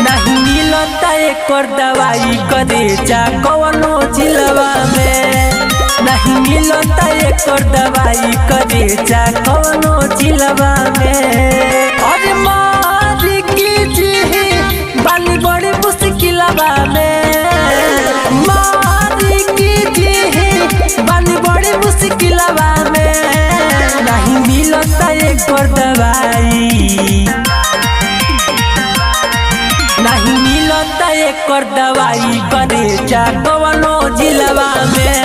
नहीं मिलता एकर दवाई करे जा कवनो जिलवा में। नहीं मिलता एकर दवाई करे जा कवनो जिलवा में। अरे मारी की जी बाली बड़ी मुश्किलवा में। मारी की जी बाली बड़ी मुश्किलवा में। नहीं मिलता एकर दवाई। नहीं मिलता एकर दवाई करे जा कवनो जिलवा में।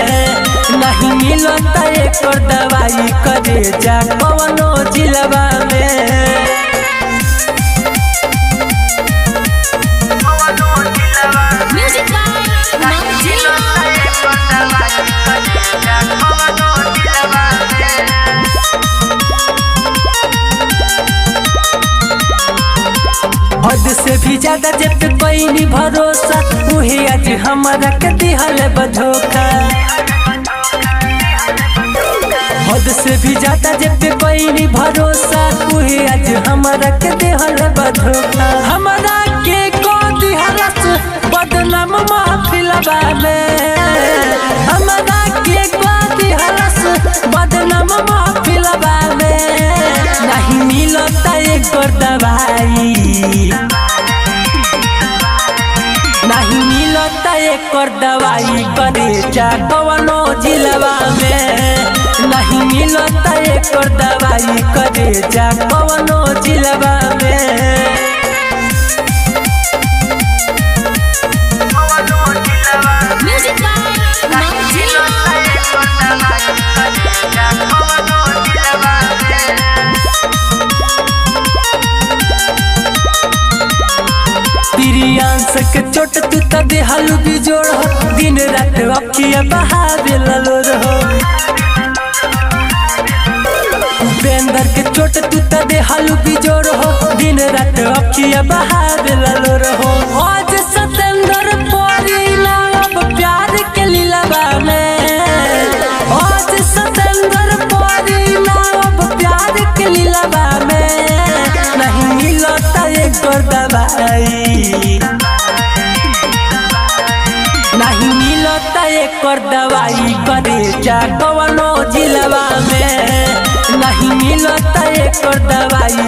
नहीं मिलता एकर दवाई करे जा कवनो जिलवा में। हद से भी ज्यादा जब कोई नहीं भरोसा उहे आज हमारा के दिहल बधोखा। हद से भी ज्यादा जब कोई नहीं भरोसा उहे आज हमारा के दिहल बधोखा। हमारा के को दिहलस बदनाम महफिलवा में। हमारा के को दिहलस बदनाम महफिलवा में। नहीं मिलता एकर दवाई। नहीं मिलता एकर दवाई करे जा कवनो जिलवा में। नहीं मिलता एकर दवाई करे जा कवनो जिलवा में। प्रियांश के चोट तू त देहलू बिजोड़ हो। दिन रात अखिया बहावे ललोर हो। उपेंद्र के चोट तू त देहलू बिजोड़ हो। दिन रात अखिया बहावे ललोर हो। आज सतेंद्र परी ना अब प्यार के लीलवा में। आज सतेंद्र परी ना अब प्यार के लीलवा में। नहीं मिलता एकर दवाई। नहीं मिलता एकर दवाई करे जा कवनो जिलवा में। नहीं मिलता एकर दवाई